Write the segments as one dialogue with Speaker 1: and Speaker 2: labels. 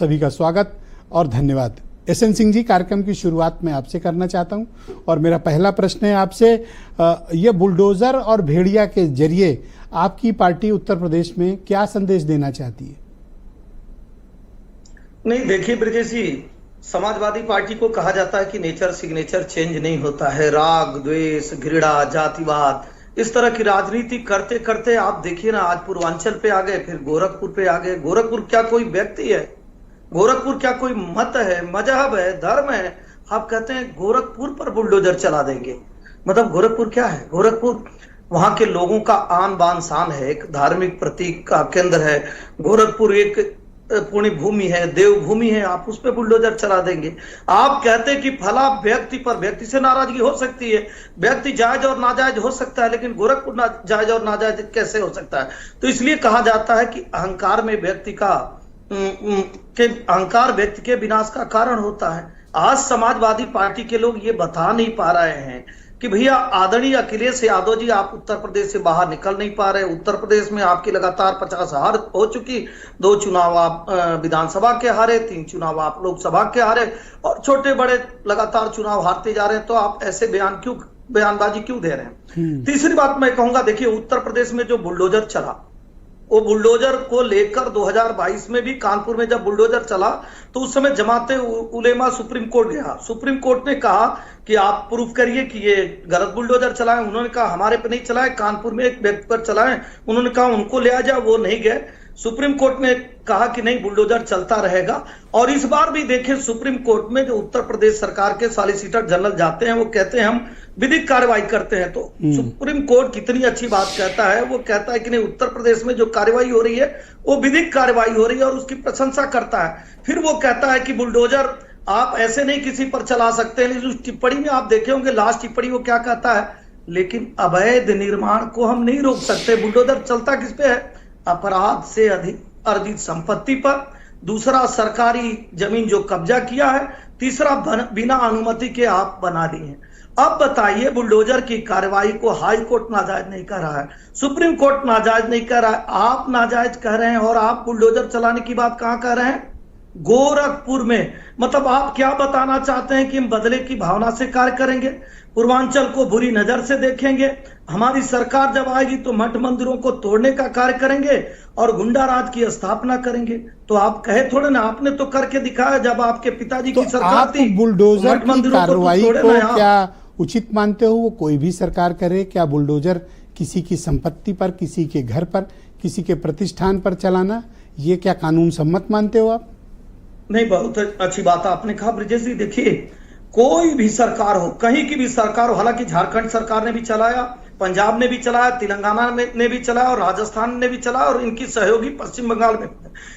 Speaker 1: सभी का स्वागत और धन्यवाद। एसएन सिंह जी, कार्यक्रम की शुरुआत मैं आपसे करना चाहता हूं और मेरा पहला प्रश्न है आपसे, ये बुलडोजर और भेड़िया के जरिए आपकी पार्टी उत्तर प्रदेश में क्या संदेश देना चाहती है?
Speaker 2: नहीं, देखिए ब्रजेश जी, समाजवादी पार्टी को कहा जाता है कि नेचर सिग्नेचर चेंज नहीं होता है। राग, द्वेष, घृणा, जातिवाद, इस तरह की राजनीति करते करते आप देखिए ना, आज पूर्वांचल पे आ गए, फिर गोरखपुर पे आ गए। गोरखपुर क्या कोई व्यक्ति है? गोरखपुर क्या कोई मत है, मजहब है, धर्म है? आप कहते हैं गोरखपुर पर बुलडोजर चला देंगे। मतलब गोरखपुर क्या है? गोरखपुर वहां के लोगों का आन बान शान है, एक धार्मिक प्रतीक का केंद्र है। गोरखपुर एक पुण्य भूमि है, देव भूमि है, आप उस पर बुलडोजर चला देंगे। आप कहते हैं कि फला व्यक्ति पर, व्यक्ति से नाराजगी हो सकती है, व्यक्ति जायज और नाजायज हो सकता है, लेकिन गोरखपुर जायज और नाजायज कैसे हो सकता है? तो इसलिए कहा जाता है कि अहंकार में व्यक्ति का अहंकार व्यक्ति के विनाश का कारण होता है। आज समाजवादी पार्टी के लोग ये बता नहीं पा रहे हैं कि भैया आदरणीय अखिलेश यादव जी, आप उत्तर प्रदेश से बाहर निकल नहीं पा रहे। उत्तर प्रदेश में आपकी लगातार 50 हार हो चुकी, 2 चुनाव आप विधानसभा के हारे, 3 चुनाव आप लोकसभा के हारे और छोटे बड़े लगातार चुनाव हारते जा रहे हैं। तो आप ऐसे बयानबाजी क्यों दे रहे हैं? तीसरी बात मैं कहूंगा, देखिए उत्तर प्रदेश में जो बुलडोजर चला, वो बुलडोजर को लेकर 2022 में भी कानपुर में जब बुलडोजर चला तो उस समय जमाते उलेमा सुप्रीम कोर्ट गया। सुप्रीम कोर्ट ने कहा कि आप प्रूफ करिए कि ये गलत बुलडोजर चला है। उन्होंने कहा हमारे पे नहीं चला है, कानपुर में एक व्यक्ति पर चला है। उन्होंने कहा उनको ले आ जाओ, वो नहीं गए। सुप्रीम कोर्ट ने कहा कि नहीं, बुलडोजर चलता रहेगा। और इस बार भी देखें, सुप्रीम कोर्ट में जो उत्तर प्रदेश सरकार के सॉलिसिटर जनरल जाते हैं, वो कहते हैं हम विधिक कार्रवाई करते हैं। तो सुप्रीम कोर्ट कितनी अच्छी बात कहता है, वो कहता है कि नहीं, उत्तर प्रदेश में जो कार्रवाई हो रही है वो विधिक कार्रवाई हो रही है और उसकी प्रशंसा करता है। फिर वो कहता है कि बुलडोजर आप ऐसे नहीं किसी पर चला सकते हैं। उस टिप्पणी में आप देखे होंगे, लास्ट टिप्पणी वो क्या कहता है, लेकिन अवैध निर्माण को हम नहीं रोक सकते। बुलडोजर चलता किस पे है? अपराध से अधिक अर्जित संपत्ति पर, दूसरा सरकारी जमीन जो कब्जा किया है, तीसरा बिना अनुमति के आप बना ली है। अब बताइए, बुलडोजर की कार्रवाई को हाई कोर्ट नाजायज नहीं कर रहा है, सुप्रीम कोर्ट नाजायज नहीं कर रहा है, आप नाजायज कह रहे हैं और आप बुलडोजर चलाने की बात कहां कर रहे हैं? गोरखपुर में। मतलब आप क्या बताना चाहते हैं कि हम बदले की भावना से कार्य करेंगे, पूर्वांचल को बुरी नजर से देखेंगे, हमारी सरकार जब आएगी तो मठ मंदिरों को तोड़ने का कार्य करेंगे और गुंडा राज की स्थापना करेंगे? तो आप कहे थोड़े ना, आपने तो करके दिखाया जब आपके पिताजी की सरकार थी।
Speaker 1: बुलडोजर की कार्रवाई को क्या उचित मानते हो? वो कोई भी सरकार करे, क्या बुलडोजर किसी की संपत्ति पर, किसी के घर पर, किसी के प्रतिष्ठान पर चलाना, ये क्या कानून सम्मत मानते हो आप?
Speaker 2: नहीं, बहुत अच्छी बात आपने कहा ब्रजेश जी। देखिए, कोई भी सरकार हो, कहीं की भी सरकार हो, हालांकि झारखंड सरकार ने भी चलाया, पंजाब ने भी चलाया, तेलंगाना ने भी चलाया और राजस्थान ने भी चलाया और इनकी सहयोगी पश्चिम बंगाल में।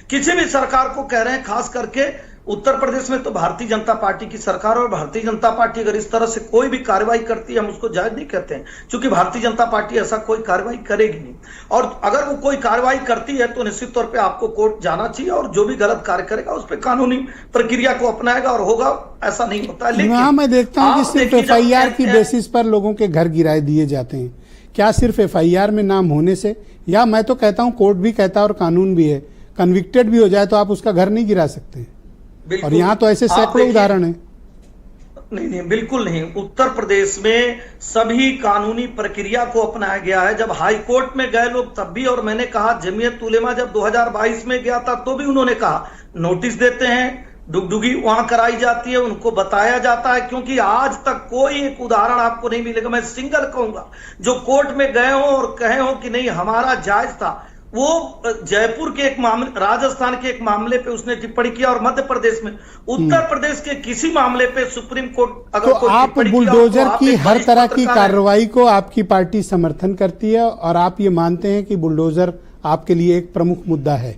Speaker 2: किसी भी सरकार को कह रहे हैं, खास करके उत्तर प्रदेश में तो भारतीय जनता पार्टी की सरकार, और भारतीय जनता पार्टी अगर इस तरह से कोई भी कार्रवाई करती है, हम उसको जायज नहीं कहते हैं, क्योंकि भारतीय जनता पार्टी ऐसा कोई कार्रवाई करेगी नहीं। और अगर वो कोई कार्रवाई करती है तो निश्चित तौर पे आपको कोर्ट जाना चाहिए और जो भी गलत कार्य करेगा उस पर कानूनी प्रक्रिया को अपनाएगा और होगा। ऐसा नहीं होता है। लेकिन
Speaker 1: मैं देखता हूँ कि सिर्फ एफआईआर की बेसिस पर लोगों के घर गिराए दिए जाते हैं। क्या सिर्फ एफआईआर में नाम होने से, या मैं तो कहता हूँ कोर्ट भी कहता है और कानून भी है, कन्विक्टेड भी हो जाए तो आप उसका घर नहीं गिरा सकते? और यहाँ तो ऐसे सैकड़ों उदाहरण हैं।
Speaker 2: नहीं, बिल्कुल नहीं। उत्तर प्रदेश में सभी कानूनी प्रक्रिया को अपनाया गया है। जब हाई कोर्ट में गए लोग तब भी, और मैंने कहा जमीयत उलेमा जब 2022 में गया था तो भी उन्होंने कहा नोटिस देते हैं, डुगडुगी वहां कराई जाती है, उनको बताया जाता है। क्योंकि आज तक कोई एक उदाहरण आपको नहीं मिलेगा, मैं सिंगल कहूंगा, जो कोर्ट में गए हो और कहे हो कि नहीं हमारा जायज था। वो जयपुर के एक मामले, राजस्थान के एक मामले पे उसने टिप्पणी किया और मध्य प्रदेश में। उत्तर प्रदेश के किसी मामले पे सुप्रीम कोर्ट अगर
Speaker 1: तो आप बुलडोजर की हर तरह की कार्रवाई को आपकी पार्टी समर्थन करती है और आप ये मानते हैं कि बुलडोजर आपके लिए एक प्रमुख मुद्दा है?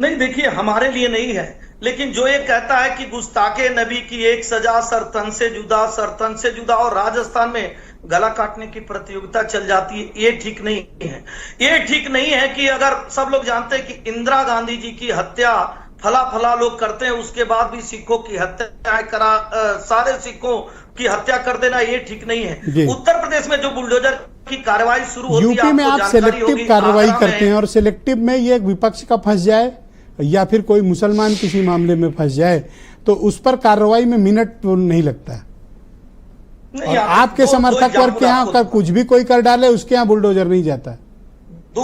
Speaker 2: नहीं, देखिए, हमारे लिए नहीं है, लेकिन जो ये कहता है कि गुस्ताखे नबी की एक सजा सरतन से जुदा, सरतन से जुदा, और राजस्थान में गला काटने की प्रतियोगिता चल जाती है, ये ठीक नहीं है। ये ठीक नहीं है कि अगर सब लोग जानते हैं कि इंदिरा गांधी जी की हत्या फला लोग करते हैं, उसके बाद भी सिखों की हत्या करा, सारे सिखों की हत्या कर देना, ये ठीक नहीं है। उत्तर प्रदेश में जो बुलडोजर की कार्रवाई शुरू होती है,
Speaker 1: यूपी में आप सिलेक्टिव कार्रवाई करते हैं और सिलेक्टिव में ये विपक्ष का फंस जाए, या फिर कोई मुसलमान किसी मामले में फंस जाए तो उस पर कार्रवाई में मिनट नहीं लगता है। और आपके समर्थक वर्ग के यहाँ का कुछ भी कोई कर डाले उसके यहाँ बुलडोजर नहीं जाता।
Speaker 2: दो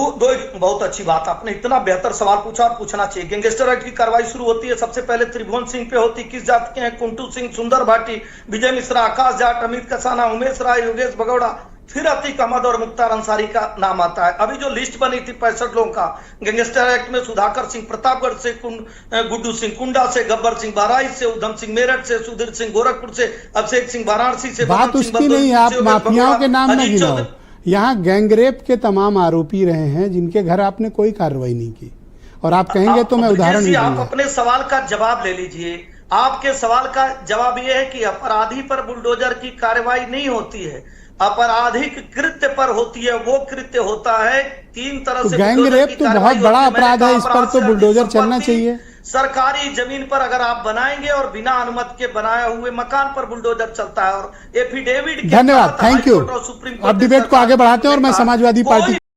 Speaker 2: बहुत अच्छी बात, आपने इतना बेहतर सवाल पूछा और पूछना चाहिए। गैंगस्टर एक्ट की कार्रवाई शुरू होती है, सबसे पहले त्रिभुवन सिंह पे होती, किस जात के हैं, कुंटू सिंह, सुंदर भाटी, विजय मिश्रा, आकाश जाट, अमित कसाना, उमेश राय, योगेश भगौड़ा, फिर अतीक अहमद और मुख्तार अंसारी का नाम आता है। अभी जो लिस्ट बनी थी 65 लोगों का गैंगस्टर एक्ट में, सुधाकर सिंह प्रतापगढ़ से, गुड्डू सिंह कुंडा से, गब्बर सिंह बहराइच से, उधम सिंह मेरठ से, सुधीर सिंह गोरखपुर से, अभिषेक सिंह वाराणसी से।
Speaker 1: बात उसकी नहीं है, आप माफियाओं के नाम न गिनाओ। यहाँ गैंगरेप के तमाम आरोपी रहे हैं जिनके घर आपने कोई कार्रवाई नहीं की, और आप कहेंगे तो मैं उदाहरण नहीं दूंगा।
Speaker 2: आप अपने सवाल का जवाब ले लीजिए। आपके सवाल का जवाब यह है कि अपराधी पर बुलडोजर की कार्रवाई नहीं होती है, आपराधिक कृत्य पर होती है। वो कृत्य होता है 3 तरह से।
Speaker 1: गैंग रेप तो बहुत बड़ा अपराध है, इस पर तो बुलडोजर चलना चाहिए।
Speaker 2: सरकारी जमीन पर अगर आप बनाएंगे और बिना अनुमति के बनाए हुए मकान पर बुलडोजर चलता है और एफिडेविट।
Speaker 1: धन्यवाद, थैंक यू। अब डिबेट को आगे बढ़ाते हैं और मैं समाजवादी पार्टी